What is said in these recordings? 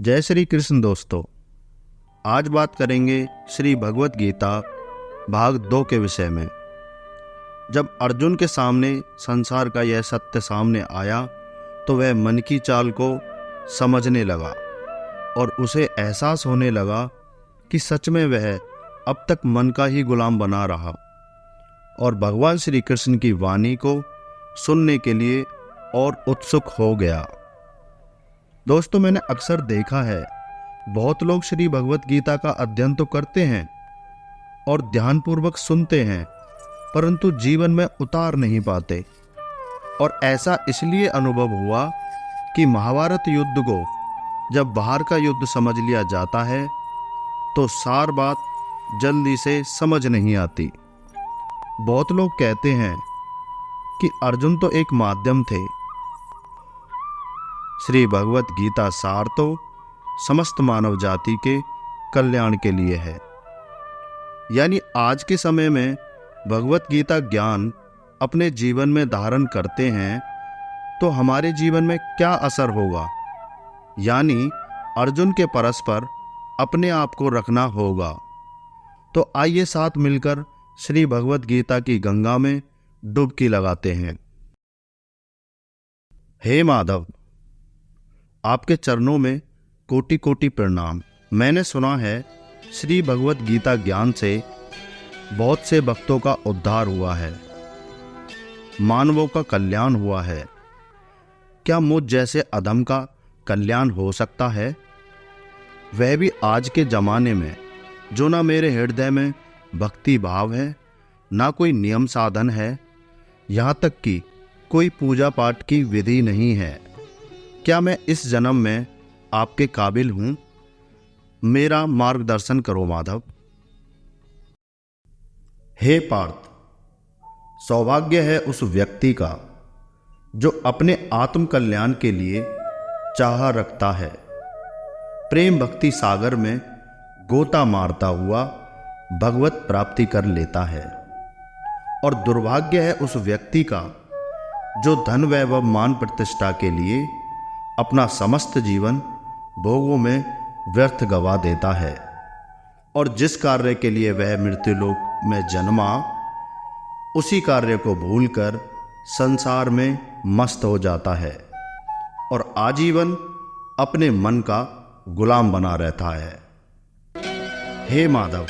जय श्री कृष्ण दोस्तों। आज बात करेंगे श्री भगवत गीता भाग 2 के विषय में। जब अर्जुन के सामने संसार का यह सत्य सामने आया तो वह मन की चाल को समझने लगा और उसे एहसास होने लगा कि सच में वह अब तक मन का ही गुलाम बना रहा और भगवान श्री कृष्ण की वाणी को सुनने के लिए और उत्सुक हो गया। दोस्तों, मैंने अक्सर देखा है बहुत लोग श्री भगवत गीता का अध्ययन तो करते हैं और ध्यानपूर्वक सुनते हैं, परंतु जीवन में उतार नहीं पाते। और ऐसा इसलिए अनुभव हुआ कि महाभारत युद्ध को जब बाहर का युद्ध समझ लिया जाता है तो सार बात जल्दी से समझ नहीं आती। बहुत लोग कहते हैं कि अर्जुन तो एक माध्यम थे, श्री भगवत गीता सार तो समस्त मानव जाति के कल्याण के लिए है। यानी आज के समय में भगवत गीता ज्ञान अपने जीवन में धारण करते हैं तो हमारे जीवन में क्या असर होगा, यानी अर्जुन के परस्पर अपने आप को रखना होगा। तो आइए साथ मिलकर श्री भगवत गीता की गंगा में डुबकी लगाते हैं। हे माधव, आपके चरणों में कोटि कोटि प्रणाम। मैंने सुना है श्री भगवत गीता ज्ञान से बहुत से भक्तों का उद्धार हुआ है, मानवों का कल्याण हुआ है। क्या मुझ जैसे अधम का कल्याण हो सकता है, वह भी आज के जमाने में जो ना मेरे हृदय में भक्ति भाव है, ना कोई नियम साधन है, यहाँ तक कि कोई पूजा पाठ की विधि नहीं है। क्या मैं इस जन्म में आपके काबिल हूं? मेरा मार्गदर्शन करो माधव। हे पार्थ, सौभाग्य है उस व्यक्ति का जो अपने आत्म कल्याण के लिए चाह रखता है, प्रेम भक्ति सागर में गोता मारता हुआ भगवत प्राप्ति कर लेता है। और दुर्भाग्य है उस व्यक्ति का जो धन वैभव मान प्रतिष्ठा के लिए अपना समस्त जीवन भोगों में व्यर्थ गवा देता है और जिस कार्य के लिए वह मृत्युलोक में जन्मा उसी कार्य को भूलकर संसार में मस्त हो जाता है और आजीवन अपने मन का गुलाम बना रहता है। हे माधव,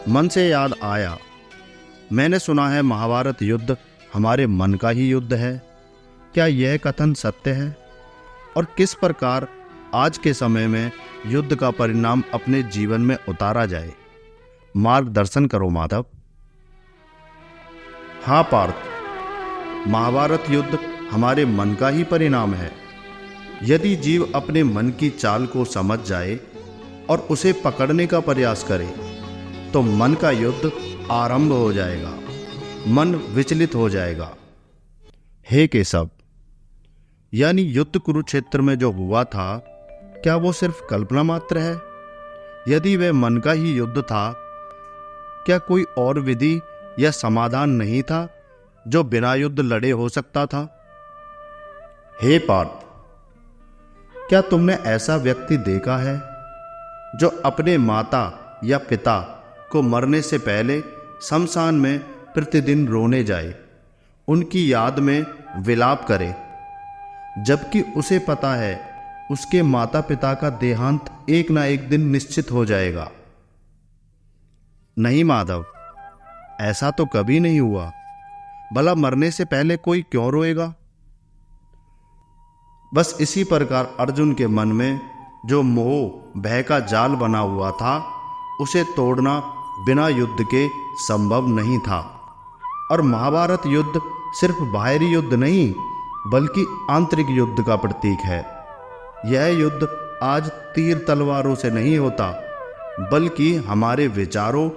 मन से याद आया, मैंने सुना है महाभारत युद्ध हमारे मन का ही युद्ध है। क्या यह कथन सत्य है? और किस प्रकार आज के समय में युद्ध का परिणाम अपने जीवन में उतारा जाए, मार्गदर्शन करो माधव। हाँ पार्थ, महाभारत युद्ध हमारे मन का ही परिणाम है। यदि जीव अपने मन की चाल को समझ जाए और उसे पकड़ने का प्रयास करे तो मन का युद्ध आरंभ हो जाएगा, मन विचलित हो जाएगा। हे केशव, यानी युद्ध कुरुक्षेत्र में जो हुआ था क्या वो सिर्फ कल्पना मात्र है? यदि वह मन का ही युद्ध था, क्या कोई और विधि या समाधान नहीं था जो बिना युद्ध लड़े हो सकता था? हे पार्थ, क्या तुमने ऐसा व्यक्ति देखा है जो अपने माता या पिता को मरने से पहले शमशान में प्रतिदिन रोने जाए, उनकी याद में विलाप करे, जबकि उसे पता है उसके माता पिता का देहांत एक ना एक दिन निश्चित हो जाएगा? नहीं माधव, ऐसा तो कभी नहीं हुआ। भला मरने से पहले कोई क्यों रोएगा? बस इसी प्रकार अर्जुन के मन में जो मोह भय का जाल बना हुआ था उसे तोड़ना बिना युद्ध के संभव नहीं था। और महाभारत युद्ध सिर्फ बाहरी युद्ध नहीं बल्कि आंतरिक युद्ध का प्रतीक है। यह युद्ध आज तीर तलवारों से नहीं होता बल्कि हमारे विचारों,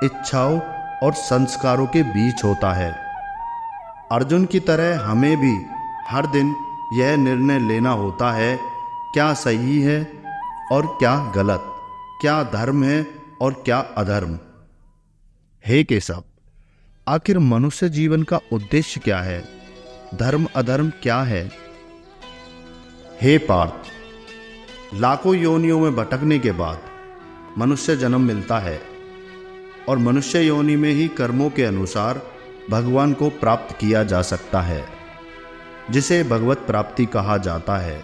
इच्छाओं और संस्कारों के बीच होता है। अर्जुन की तरह हमें भी हर दिन यह निर्णय लेना होता है क्या सही है और क्या गलत, क्या धर्म है और क्या अधर्म। हे केशव, आखिर मनुष्य जीवन का उद्देश्य क्या है? धर्म अधर्म क्या है? हे पार्थ, लाखों योनियों में भटकने के बाद मनुष्य जन्म मिलता है और मनुष्य योनि में ही कर्मों के अनुसार भगवान को प्राप्त किया जा सकता है, जिसे भगवत प्राप्ति कहा जाता है।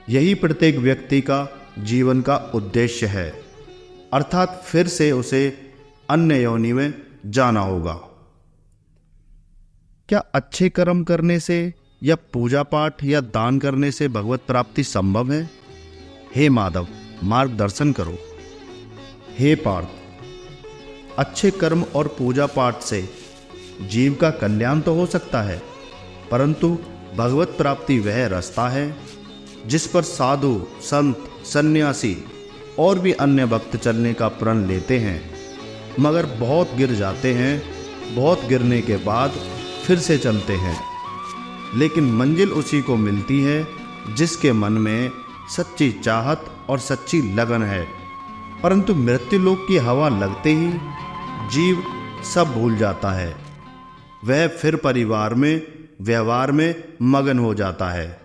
यही प्रत्येक व्यक्ति का जीवन का उद्देश्य है, अर्थात फिर से उसे अन्य योनि में जाना होगा। क्या अच्छे कर्म करने से या पूजा पाठ या दान करने से भगवत प्राप्ति संभव है? हे माधव, मार्गदर्शन करो। हे पार्थ, अच्छे कर्म और पूजा पाठ से जीव का कल्याण तो हो सकता है, परंतु भगवत प्राप्ति वह रास्ता है जिस पर साधु, संत, सन्यासी और भी अन्य भक्त चलने का प्रण लेते हैं, मगर बहुत गिर जाते हैं। बहुत गिरने के बाद फिर से चलते हैं, लेकिन मंजिल उसी को मिलती है जिसके मन में सच्ची चाहत और सच्ची लगन है। परंतु मृत्युलोक की हवा लगते ही जीव सब भूल जाता है। वह फिर परिवार में, व्यवहार में मगन हो जाता है।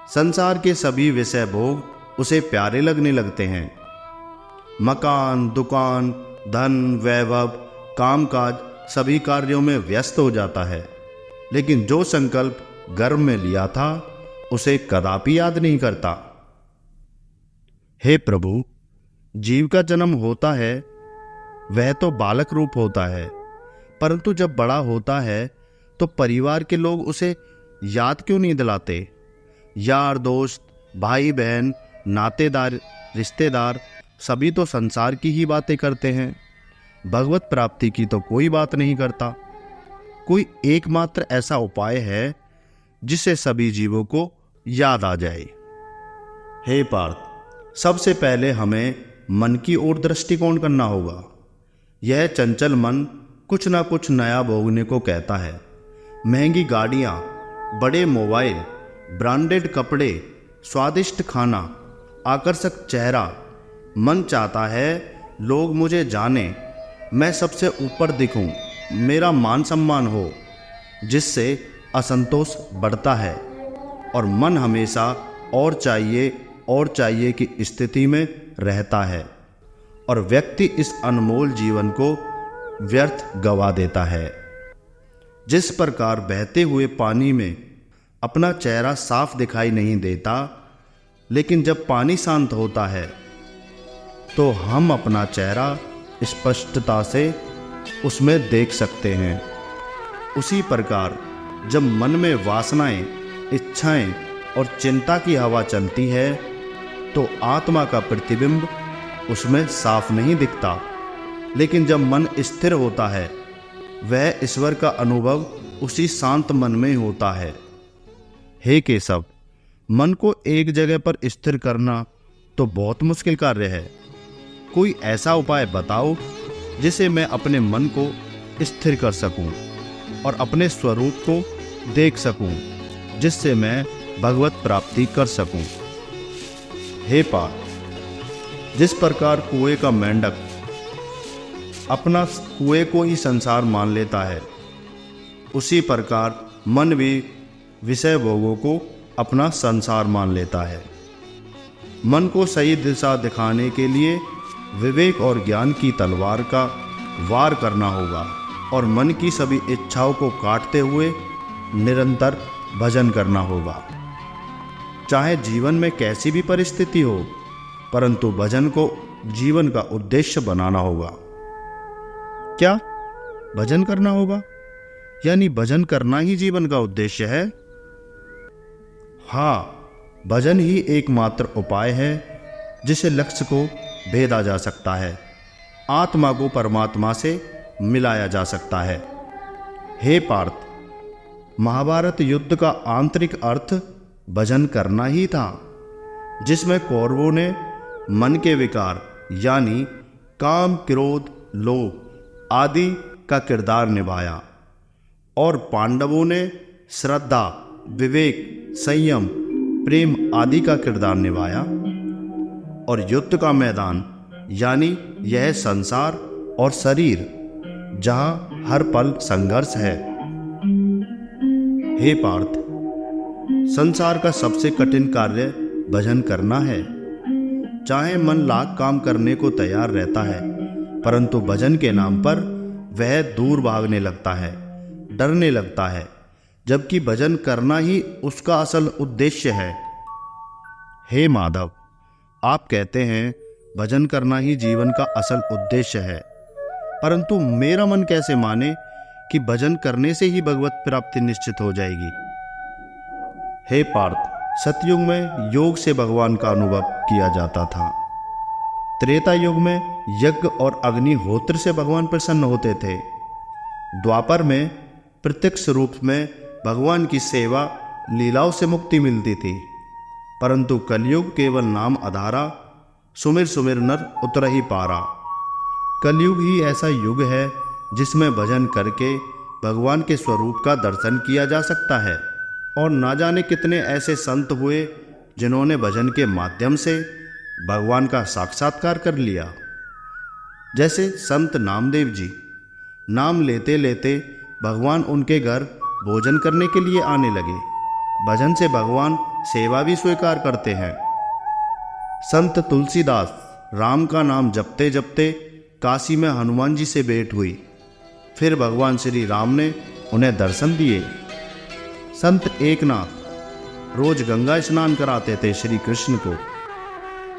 संसार के सभी विषय भोग उसे प्यारे लगने लगते हैं। मकान, दुकान, धन, वैभव, कामकाज सभी कार्यों में व्यस्त हो जाता है, लेकिन जो संकल्प गर्भ में लिया था उसे कदापि याद नहीं करता। हे प्रभु, जीव का जन्म होता है वह तो बालक रूप होता है, परंतु जब बड़ा होता है तो परिवार के लोग उसे याद क्यों नहीं दिलाते? यार दोस्त, भाई बहन, नातेदार, रिश्तेदार सभी तो संसार की ही बातें करते हैं, भगवत प्राप्ति की तो कोई बात नहीं करता। कोई एकमात्र ऐसा उपाय है जिसे सभी जीवों को याद आ जाए। हे पार्थ, सबसे पहले हमें मन की ओर दृष्टिकोण करना होगा। यह चंचल मन कुछ ना कुछ नया भोगने को कहता है। महंगी गाड़ियाँ, बड़े मोबाइल, ब्रांडेड कपड़े, स्वादिष्ट खाना, आकर्षक चेहरा। मन चाहता है लोग मुझे जाने, मैं सबसे ऊपर दिखूं, मेरा मान सम्मान हो, जिससे असंतोष बढ़ता है और मन हमेशा और चाहिए की स्थिति में रहता है और व्यक्ति इस अनमोल जीवन को व्यर्थ गवा देता है। जिस प्रकार बहते हुए पानी में अपना चेहरा साफ दिखाई नहीं देता, लेकिन जब पानी शांत होता है तो हम अपना चेहरा स्पष्टता से उसमें देख सकते हैं। उसी प्रकार जब मन में वासनाएं, इच्छाएं और चिंता की हवा चलती है तो आत्मा का प्रतिबिंब उसमें साफ नहीं दिखता, लेकिन जब मन स्थिर होता है वह ईश्वर का अनुभव उसी शांत मन में होता है। हे केशव, मन को एक जगह पर स्थिर करना तो बहुत मुश्किल कार्य है। कोई ऐसा उपाय बताओ जिसे मैं अपने मन को स्थिर कर सकूं और अपने स्वरूप को देख सकूं, जिससे मैं भगवत प्राप्ति कर सकूं। हे पार्थ, जिस प्रकार कुएं का मेंढक अपना कुएं को ही संसार मान लेता है, उसी प्रकार मन भी विषय भोगों को अपना संसार मान लेता है। मन को सही दिशा दिखाने के लिए विवेक और ज्ञान की तलवार का वार करना होगा और मन की सभी इच्छाओं को काटते हुए निरंतर भजन करना होगा। चाहे जीवन में कैसी भी परिस्थिति हो, परंतु भजन को जीवन का उद्देश्य बनाना होगा। क्या भजन करना होगा? यानी भजन करना ही जीवन का उद्देश्य है? हाँ, भजन ही एकमात्र उपाय है जिसे लक्ष्य को भेदा जा सकता है, आत्मा को परमात्मा से मिलाया जा सकता है। हे पार्थ, महाभारत युद्ध का आंतरिक अर्थ भजन करना ही था, जिसमें कौरवों ने मन के विकार यानी काम, क्रोध, लोभ आदि का किरदार निभाया और पांडवों ने श्रद्धा, विवेक, संयम, प्रेम आदि का किरदार निभाया। और युद्ध का मैदान यानी यह संसार और शरीर, जहां हर पल संघर्ष है। हे पार्थ, संसार का सबसे कठिन कार्य भजन करना है। चाहे मन लाख काम करने को तैयार रहता है, परंतु भजन के नाम पर वह दूर भागने लगता है, डरने लगता है, जबकि भजन करना ही उसका असल उद्देश्य है। हे माधव, आप कहते हैं भजन करना ही जीवन का असल उद्देश्य है, परंतु मेरा मन कैसे माने कि भजन करने से ही भगवत प्राप्ति निश्चित हो जाएगी। हे पार्थ, सतयुग में योग से भगवान का अनुभव किया जाता था। त्रेता युग में यज्ञ और अग्निहोत्र से भगवान प्रसन्न होते थे। द्वापर में प्रत्यक्ष रूप में भगवान की सेवा लीलाओं से मुक्ति मिलती थी, परंतु कलयुग केवल नाम आधारा, सुमिर सुमिर नर उतर ही पारा। कलयुग ही ऐसा युग है जिसमें भजन करके भगवान के स्वरूप का दर्शन किया जा सकता है। और ना जाने कितने ऐसे संत हुए जिन्होंने भजन के माध्यम से भगवान का साक्षात्कार कर लिया। जैसे संत नामदेव जी, नाम लेते लेते भगवान उनके घर भोजन करने के लिए आने लगे। भजन से भगवान सेवा भी स्वीकार करते हैं। संत तुलसीदास राम का नाम जपते जपते काशी में हनुमान जी से भेंट हुई, फिर भगवान श्री राम ने उन्हें दर्शन दिए। संत एकनाथ रोज गंगा स्नान कराते थे श्री कृष्ण को।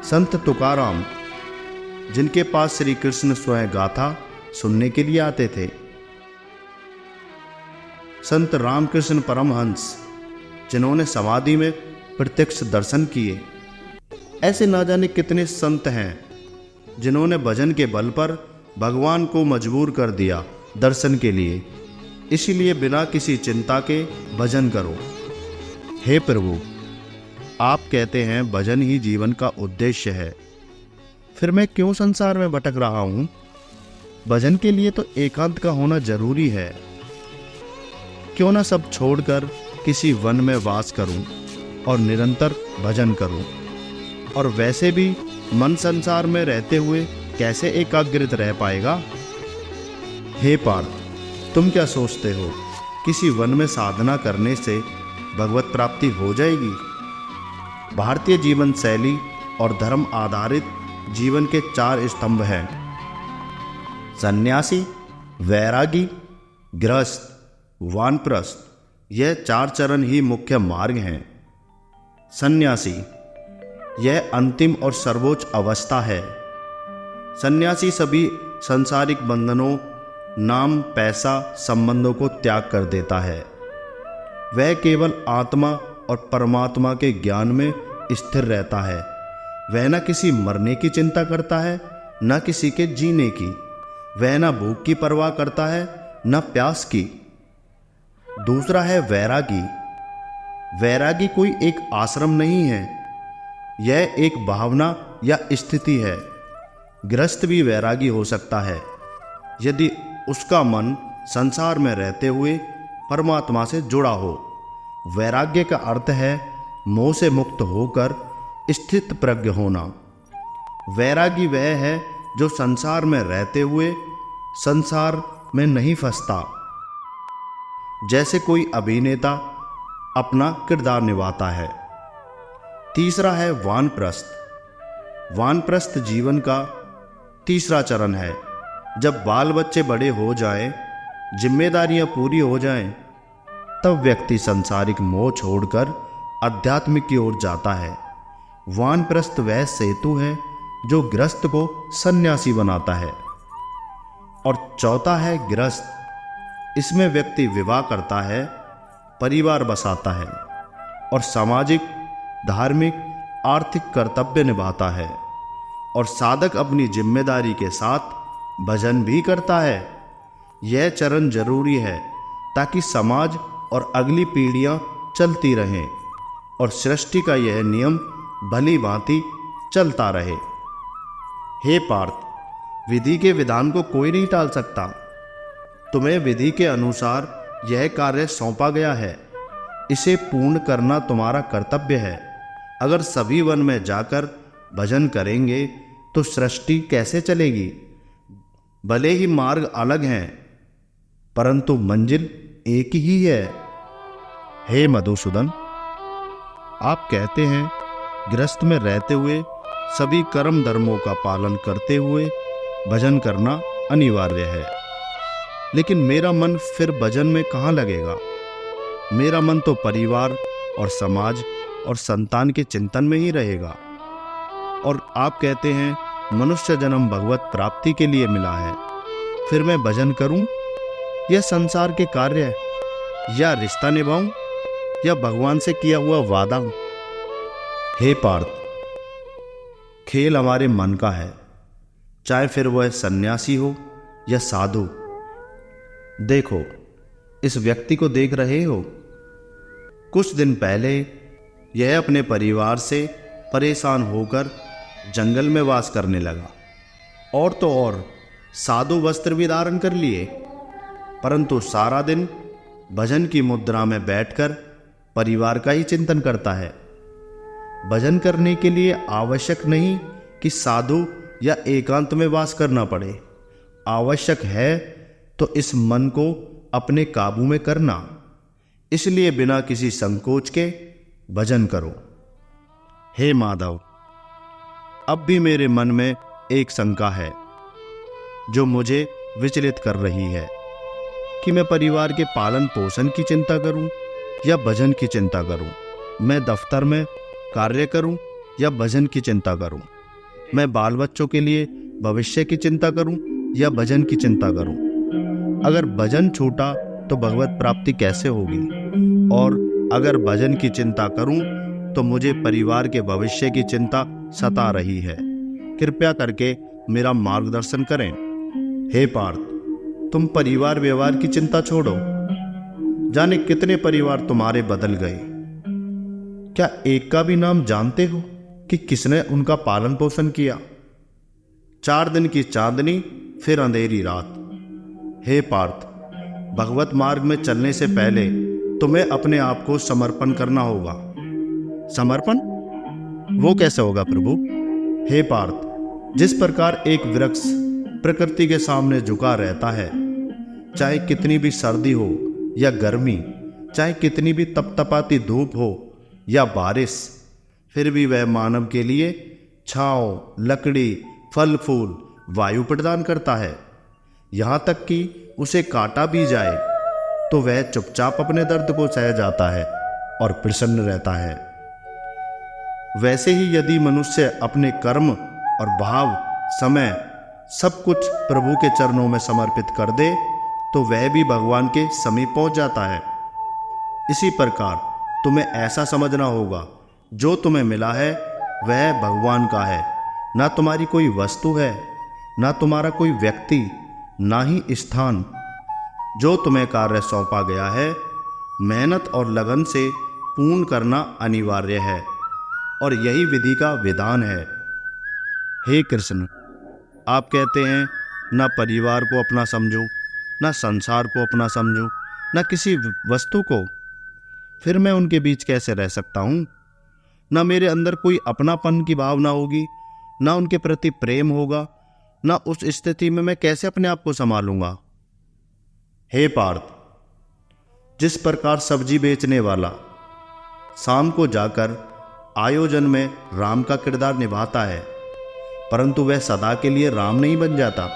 संत तुकाराम, जिनके पास श्री कृष्ण स्वयं गाथा सुनने के लिए आते थे। संत रामकृष्ण परमहंस, जिन्होंने समाधि में प्रत्यक्ष दर्शन किए। ऐसे ना जाने कितने संत हैं जिन्होंने भजन के बल पर भगवान को मजबूर कर दिया दर्शन के लिए। इसीलिए बिना किसी चिंता के भजन करो। हे प्रभु, आप कहते हैं भजन ही जीवन का उद्देश्य है, फिर मैं क्यों संसार में भटक रहा हूं? भजन के लिए तो एकांत का होना जरूरी है। क्यों ना सब छोड़कर किसी वन में वास करूं और निरंतर भजन करूं। और वैसे भी मन संसार में रहते हुए कैसे एकाग्रित रह पाएगा? हे पार्थ, तुम क्या सोचते हो, किसी वन में साधना करने से भगवत प्राप्ति हो जाएगी? भारतीय जीवन शैली और धर्म आधारित जीवन के 4 स्तंभ हैं: सन्यासी, वैरागी, गृहस्थ, वानप्रस्थ। यह 4 चरण ही मुख्य मार्ग हैं। सन्यासी, यह अंतिम और सर्वोच्च अवस्था है। सन्यासी सभी सांसारिक बंधनों, नाम, पैसा, संबंधों को त्याग कर देता है। वह केवल आत्मा और परमात्मा के ज्ञान में स्थिर रहता है। वह न किसी मरने की चिंता करता है, न किसी के जीने की। वह न भूख की परवाह करता है, न प्यास की। दूसरा है वैरागी। वैरागी कोई एक आश्रम नहीं है, यह एक भावना या स्थिति है। गृहस्थ भी वैरागी हो सकता है यदि उसका मन संसार में रहते हुए परमात्मा से जुड़ा हो। वैराग्य का अर्थ है मोह से मुक्त होकर स्थित प्रज्ञ होना। वैरागी वह है जो संसार में रहते हुए संसार में नहीं फंसता। जैसे कोई अभिनेता अपना किरदार निभाता है। तीसरा है वानप्रस्थ। वानप्रस्थ जीवन का तीसरा चरण है। जब बाल बच्चे बड़े हो जाएं, जिम्मेदारियां पूरी हो जाएं, तब व्यक्ति सांसारिक मोह छोड़कर अध्यात्म की ओर जाता है। वानप्रस्थ वह सेतु है जो गृहस्थ को सन्यासी बनाता है। और चौथा है गृहस्थ। इसमें व्यक्ति विवाह करता है, परिवार बसाता है और सामाजिक, धार्मिक, आर्थिक कर्तव्य निभाता है। और साधक अपनी जिम्मेदारी के साथ भजन भी करता है। यह चरण जरूरी है ताकि समाज और अगली पीढ़ियां चलती रहें और सृष्टि का यह नियम भली भांति चलता रहे। हे पार्थ, विधि के विधान को कोई नहीं टाल सकता। तुम्हें विधि के अनुसार यह कार्य सौंपा गया है, इसे पूर्ण करना तुम्हारा कर्तव्य है। अगर सभी वन में जाकर भजन करेंगे तो सृष्टि कैसे चलेगी? भले ही मार्ग अलग हैं, परंतु मंजिल एक ही है। हे मधुसूदन, आप कहते हैं गृहस्थ में रहते हुए सभी कर्म धर्मों का पालन करते हुए भजन करना अनिवार्य है। लेकिन मेरा मन फिर भजन में कहाँ लगेगा? मेरा मन तो परिवार और समाज और संतान के चिंतन में ही रहेगा। और आप कहते हैं मनुष्य जन्म भगवत प्राप्ति के लिए मिला है, फिर मैं भजन करूं या संसार के कार्य या रिश्ता निभाऊं या भगवान से किया हुआ वादा? हे पार्थ, खेल हमारे मन का है, चाहे फिर वह सन्यासी हो या साधु। देखो, इस व्यक्ति को देख रहे हो? कुछ दिन पहले यह अपने परिवार से परेशान होकर जंगल में वास करने लगा, और तो और साधु वस्त्र भी धारण कर लिए, परंतु सारा दिन भजन की मुद्रा में बैठकर परिवार का ही चिंतन करता है। भजन करने के लिए आवश्यक नहीं कि साधु या एकांत में वास करना पड़े। आवश्यक है तो इस मन को अपने काबू में करना। इसलिए बिना किसी संकोच के भजन करो। हे माधव, अब भी मेरे मन में एक शंका है जो मुझे विचलित कर रही है कि मैं परिवार के पालन पोषण की चिंता करूं या भजन की चिंता करूं। मैं दफ्तर में कार्य करूं या भजन की चिंता करूं। मैं बाल बच्चों के लिए भविष्य की चिंता करूं या भजन की चिंता करूं। अगर भजन छूटा तो भगवत प्राप्ति कैसे होगी? और अगर भजन की चिंता करूं तो मुझे परिवार के भविष्य की चिंता सता रही है। कृपया करके मेरा मार्गदर्शन करें। हे पार्थ, तुम परिवार व्यवहार की चिंता छोड़ो। जाने कितने परिवार तुम्हारे बदल गए। क्या एक का भी नाम जानते हो कि किसने उनका पालन पोषण किया? 4 दिन की चांदनी फिर अंधेरी रात। हे पार्थ, भगवत मार्ग में चलने से पहले तुम्हें अपने आप को समर्पण करना होगा। समर्पण? वो कैसे होगा प्रभु? हे पार्थ, जिस प्रकार एक वृक्ष प्रकृति के सामने झुका रहता है, चाहे कितनी भी सर्दी हो या गर्मी, चाहे कितनी भी तपतपाती धूप हो या बारिश, फिर भी वह मानव के लिए छांव, लकड़ी, फल फूल, वायु प्रदान करता है। यहां तक कि उसे काटा भी जाए तो वह चुपचाप अपने दर्द को सह जाता है और प्रसन्न रहता है। वैसे ही यदि मनुष्य अपने कर्म और भाव, समय, सब कुछ प्रभु के चरणों में समर्पित कर दे तो वह भी भगवान के समीप पहुंच जाता है। इसी प्रकार तुम्हें ऐसा समझना होगा, जो तुम्हें मिला है वह भगवान का है, ना तुम्हारी कोई वस्तु है, ना तुम्हारा कोई व्यक्ति, ना ही स्थान। जो तुम्हें कार्य सौंपा गया है, मेहनत और लगन से पूर्ण करना अनिवार्य है, और यही विधि का विधान है। हे कृष्ण, आप कहते हैं ना परिवार को अपना समझो, ना संसार को अपना समझो, ना किसी वस्तु को। फिर मैं उनके बीच कैसे रह सकता हूं? ना मेरे अंदर कोई अपनापन की भावना होगी, ना उनके प्रति प्रेम होगा, ना उस स्थिति में मैं कैसे अपने आप को संभालूंगा? हे पार्थ, जिस प्रकार सब्जी बेचने वाला शाम को जाकर आयोजन में राम का किरदार निभाता है, परंतु वह सदा के लिए राम नहीं बन जाता,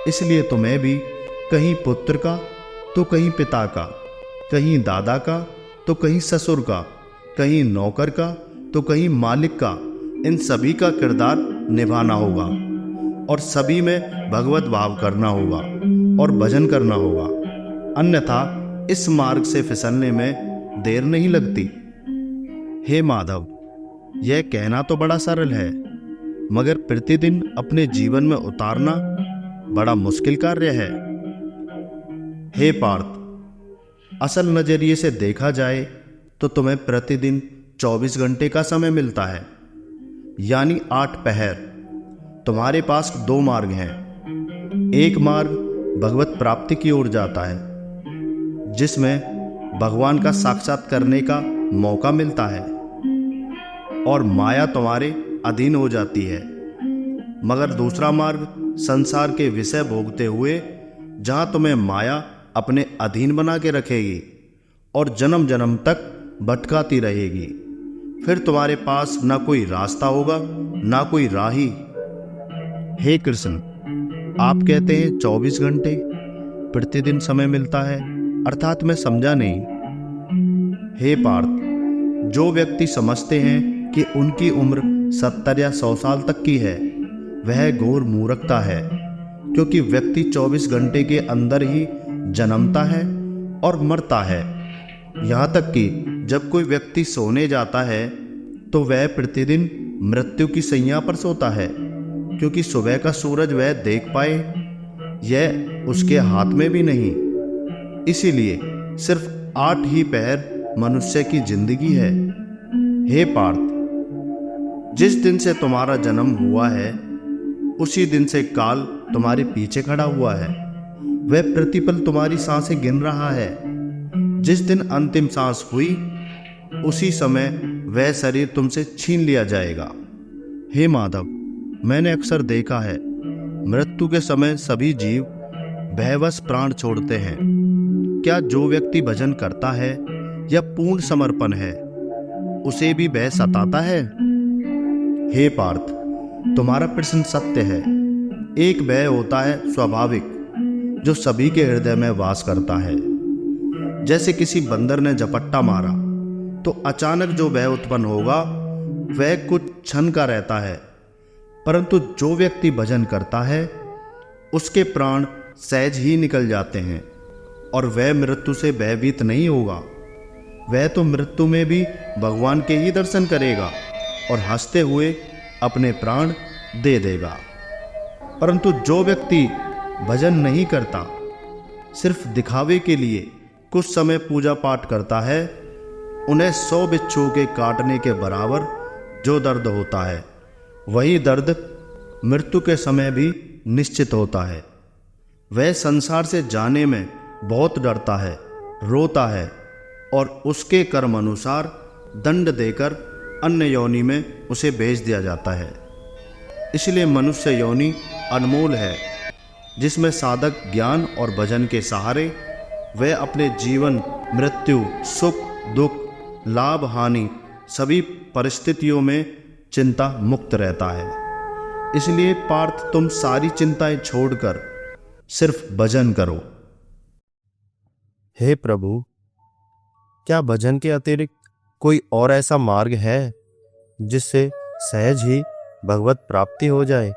इसलिए तुम्हें भी कहीं पुत्र का तो कहीं पिता का, कहीं दादा का तो कहीं ससुर का, कहीं नौकर का तो कहीं मालिक का, इन सभी का किरदार निभाना होगा और सभी में भगवत भाव करना होगा और भजन करना होगा। अन्यथा इस मार्ग से फिसलने में देर नहीं लगती। हे माधव, यह कहना तो बड़ा सरल है, मगर प्रतिदिन अपने जीवन में उतारना बड़ा मुश्किल कार्य है। हे पार्थ, असल नजरिए से देखा जाए तो तुम्हें प्रतिदिन 24 घंटे का समय मिलता है, यानी 8 पहर। तुम्हारे पास 2 मार्ग हैं। एक मार्ग भगवत प्राप्ति की ओर जाता है, जिसमें भगवान का साक्षात करने का मौका मिलता है और माया तुम्हारे अधीन हो जाती है। मगर दूसरा मार्ग संसार के विषय भोगते हुए, जहां तुम्हें माया अपने अधीन बना के रखेगी और जन्म जन्म तक भटकाती रहेगी। फिर तुम्हारे पास ना कोई रास्ता होगा ना कोई राही। हे कृष्ण, आप कहते हैं 24 घंटे प्रतिदिन समय मिलता है, अर्थात मैं समझा नहीं। हे पार्थ, जो व्यक्ति समझते हैं कि उनकी उम्र 70 या 100 साल तक की है, वह घोर मूर्खता है, क्योंकि व्यक्ति 24 घंटे के अंदर ही जन्मता है और मरता है। यहाँ तक कि जब कोई व्यक्ति सोने जाता है तो वह प्रतिदिन मृत्यु की सैया पर सोता है, क्योंकि सुबह का सूरज वह देख पाए यह उसके हाथ में भी नहीं। इसीलिए सिर्फ 8 ही पहर मनुष्य की जिंदगी है। हे पार्थ, जिस दिन से तुम्हारा जन्म हुआ है उसी दिन से काल तुम्हारे पीछे खड़ा हुआ है। वह प्रतिपल तुम्हारी सांसें गिन रहा है। जिस दिन अंतिम सांस हुई उसी समय वह शरीर तुमसे छीन लिया जाएगा। हे माधव, मैंने अक्सर देखा है, मृत्यु के समय सभी जीव भयवश प्राण छोड़ते हैं। क्या जो व्यक्ति भजन करता है या पूर्ण समर्पण है, उसे भी भय सताता है? हे पार्थ, तुम्हारा प्रश्न सत्य है। एक भय होता है स्वाभाविक, जो सभी के हृदय में वास करता है। जैसे किसी बंदर ने झपट्टा मारा तो अचानक जो भय उत्पन्न होगा वह कुछ क्षण का रहता है, परंतु जो व्यक्ति भजन करता है उसके प्राण सहज ही निकल जाते हैं और वह मृत्यु से भयभीत नहीं होगा। वह तो मृत्यु में भी भगवान के ही दर्शन करेगा और हंसते हुए अपने प्राण दे देगा। परंतु जो व्यक्ति भजन नहीं करता, सिर्फ दिखावे के लिए कुछ समय पूजा पाठ करता है, उन्हें 100 बिच्छुओं के काटने के बराबर जो दर्द होता है, वही दर्द मृत्यु के समय भी निश्चित होता है। वह संसार से जाने में बहुत डरता है, रोता है और उसके कर्म अनुसार दंड देकर अन्य योनि में उसे भेज दिया जाता है। इसलिए मनुष्य योनि अनमोल है, जिसमें साधक ज्ञान और भजन के सहारे वह अपने जीवन, मृत्यु, सुख, दुख, लाभ, हानि सभी परिस्थितियों में चिंता मुक्त रहता है। इसलिए पार्थ, तुम सारी चिंताएं छोड़कर सिर्फ भजन करो। हे प्रभु, क्या भजन के अतिरिक्त कोई और ऐसा मार्ग है जिससे सहज ही भगवत प्राप्ति हो जाए?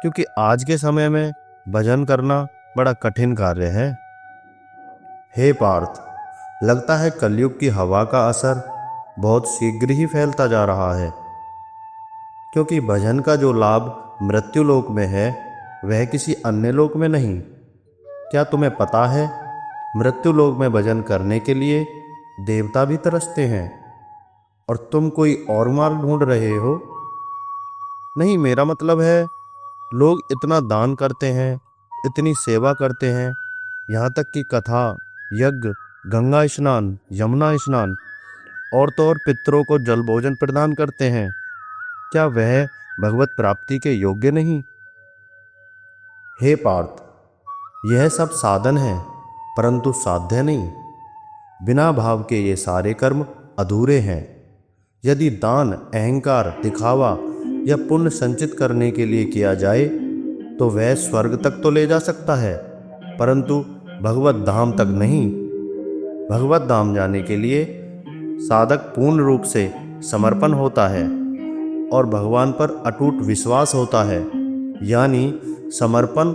क्योंकि आज के समय में भजन करना बड़ा कठिन कार्य है। हे पार्थ, लगता है कलयुग की हवा का असर बहुत शीघ्र ही फैलता जा रहा है, क्योंकि भजन का जो लाभ मृत्यु लोक में है वह किसी अन्य लोक में नहीं। क्या तुम्हें पता है, मृत्यु लोक में भजन करने के लिए देवता भी तरसते हैं और तुम कोई और मार्ग ढूंढ रहे हो? नहीं, मेरा मतलब है, लोग इतना दान करते हैं, इतनी सेवा करते हैं, यहाँ तक कि कथा, यज्ञ, गंगा स्नान, यमुना स्नान और तो और पितरों को जल भोजन प्रदान करते हैं। क्या वह भगवत प्राप्ति के योग्य नहीं? हे पार्थ, यह सब साधन है, परंतु साध्य नहीं। बिना भाव के ये सारे कर्म अधूरे हैं। यदि दान, अहंकार, दिखावा या पुण्य संचित करने के लिए किया जाए तो वह स्वर्ग तक तो ले जा सकता है, परंतु भगवत धाम तक नहीं। भगवत धाम जाने के लिए साधक पूर्ण रूप से समर्पण होता है और भगवान पर अटूट विश्वास होता है। यानी समर्पण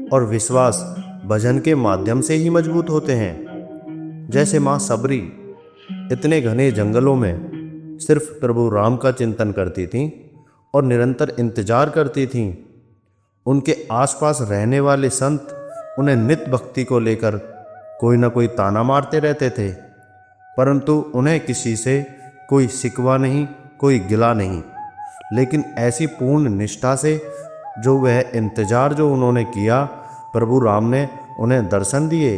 और विश्वास भजन के माध्यम से ही मजबूत होते हैं। जैसे माँ सबरी इतने घने जंगलों में सिर्फ प्रभु राम का चिंतन करती थीं और निरंतर इंतजार करती थीं। उनके आसपास रहने वाले संत उन्हें नित्य भक्ति को लेकर कोई न कोई ताना मारते रहते थे, परंतु उन्हें किसी से कोई शिकवा नहीं, कोई गिला नहीं। लेकिन ऐसी पूर्ण निष्ठा से जो वह इंतजार जो उन्होंने किया, प्रभु राम ने उन्हें दर्शन दिए।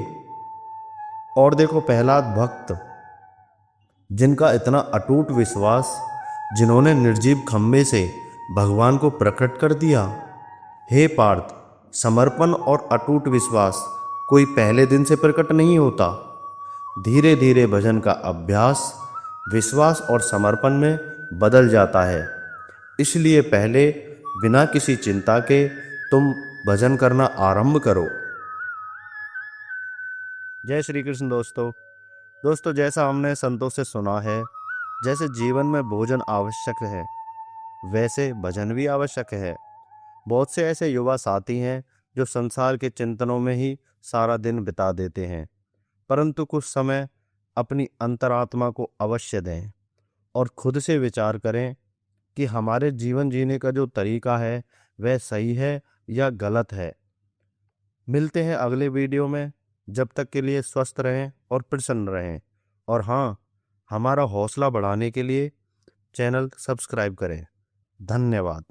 और देखो, प्रहलाद भक्त, जिनका इतना अटूट विश्वास, जिन्होंने निर्जीव खम्भे से भगवान को प्रकट कर दिया। हे पार्थ, समर्पण और अटूट विश्वास कोई पहले दिन से प्रकट नहीं होता। धीरे धीरे भजन का अभ्यास विश्वास और समर्पण में बदल जाता है। इसलिए पहले बिना किसी चिंता के तुम भजन करना आरंभ करो। जय श्री कृष्ण दोस्तों, जैसा हमने संतों से सुना है, जैसे जीवन में भोजन आवश्यक है, वैसे भजन भी आवश्यक है। बहुत से ऐसे युवा साथी हैं जो संसार के चिंतनों में ही सारा दिन बिता देते हैं, परंतु कुछ समय अपनी अंतरात्मा को अवश्य दें और खुद से विचार करें कि हमारे जीवन जीने का जो तरीका है वह सही है या गलत है। मिलते हैं अगले वीडियो में। जब तक के लिए स्वस्थ रहें और प्रसन्न रहें। और हाँ, हमारा हौसला बढ़ाने के लिए चैनल सब्सक्राइब करें। धन्यवाद।